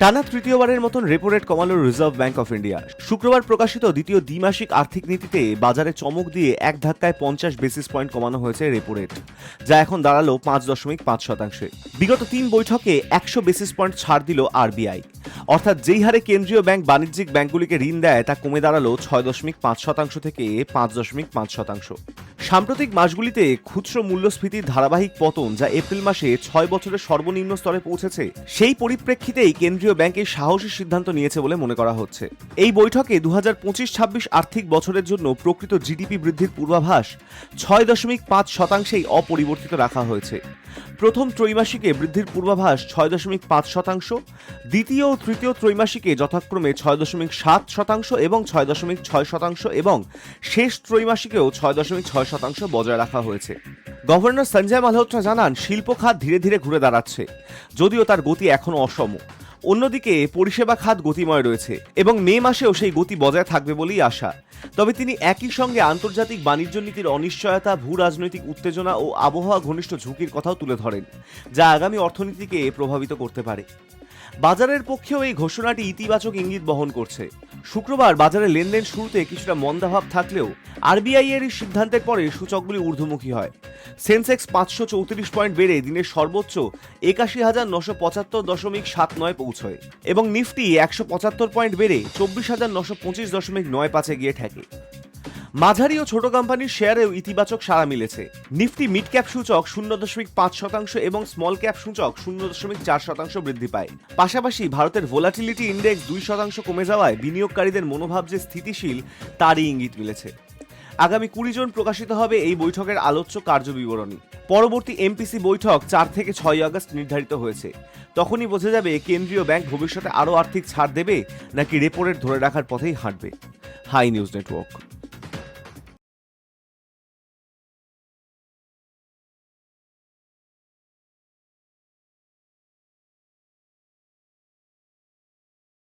টানা তৃতীয়বারের মতন রেপো রেট কমালো রিজার্ভ ব্যাংক অফ ইন্ডিয়া। শুক্রবার প্রকাশিত দ্বিতীয় দ্বিমাসিক আর্থিক নীতিতে বাজারে চমক দিয়ে এক ধাক্কায় 50 বেসিস পয়েন্ট কমানো হয়েছে রেপো রেট, যা এখন দাঁড়ালো 5.5%। বিগত 3 বৈঠকে 100 বেসিস পয়েন্ট ছাড় দিল আরবিআই। অর্থাৎ যেই হারে কেন্দ্রীয় ব্যাংক বাণিজ্যিক ব্যাংকগুলিকে ঋণ দেয় তা কমে দাঁড়ালো 6.5% থেকে 5.5%। সাম্প্রতিক মাসগুলিতে খুচরো মূল্যস্ফীতির ধারাবাহিক পতন, যা এপ্রিল মাসে 6 বছরের সর্বনিম্ন স্তরে পৌঁছেছে, সেই পরিপ্রেক্ষিতেই কেন্দ্রীয় ব্যাংক এই সাহসী সিদ্ধান্ত নিয়েছে বলে মনে করা হচ্ছে। এই বৈঠকে 2025-26 আর্থিক বছরের জন্য প্রকৃত জিডিপি বৃদ্ধির পূর্বাভাস 6.5%-ই অপরিবর্তিত রাখা হয়েছে। প্রথম ত্রৈমাসিকে বৃদ্ধির পূর্বাভাস 6.5%, দ্বিতীয় ও তৃতীয় ত্রৈমাসিকে যথাক্রমে 6.7% এবং 6.6% এবং শেষ ত্রৈমাসিকেও 6.6% বজায় রাখা হয়েছে। গভর্নর সঞ্জয় মালহোত্রা জানান, শিল্প খাত ধীরে ধীরে ঘুরে দাঁড়াচ্ছে, যদিও তার গতি এখনো অসম। অন্যদিকে পরিষেবা খাত গতিময় রয়েছে এবং মে মাসেও সেই গতি বজায় থাকবে বলেই আশা। তবে তিনি একই সঙ্গে আন্তর্জাতিক বাণিজ্য নীতির অনিশ্চয়তা, ভূ রাজনৈতিক উত্তেজনা ও আবহাওয়া ঘনিষ্ঠ ঝুঁকির কথাও তুলে ধরেন, যা আগামী অর্থনীতিকে প্রভাবিত করতে পারে। বাজারের পক্ষেও এই ঘোষণাটি ইতিবাচক ইঙ্গিত বহন করছে। শুক্রবার বাজারে লেনদেন শুরুতে কিছুটা মন্দাভাব থাকলেও আরবিআই এর এই সিদ্ধান্তের পরে সূচকগুলি ঊর্ধ্বমুখী হয়। সেন্সেক্স 534 পয়েন্ট বেড়ে দিনের সর্বোচ্চ 81,975.79 পৌঁছয় এবং নিফটি 175 পয়েন্ট বেড়ে 24,925.95 গিয়ে ঠেকে। মাঝারি ও ছোট কোম্পানির শেয়ারেও ইতিবাচক সাড়া মিলেছে। নিফটি মিড ক্যাপ সূচক 0.5% এবং স্মল ক্যাপ সূচক 0.4% বৃদ্ধি পায়। পাশাপাশি ভারতের ভোলাটিলিটি ইন্ডেক্স 2% কমে যাওয়ায় বিনিয়োগকারীদের মনোভাব যে স্থিতিশীল তারই ইঙ্গিত মিলেছে। আগামী 20 জুন প্রকাশিত হবে এই বৈঠকের আলোচ্য কার্যবিবরণী। পরবর্তী এমপিসি বৈঠক 4 থেকে 6 আগস্ট নির্ধারিত হয়েছে। তখনই বোঝা যাবে কেন্দ্রীয় ব্যাংক ভবিষ্যতে আরও আর্থিক ছাড় দেবে নাকি রেপো রেট ধরে রাখার পথেই হাঁটবে। Hi News network.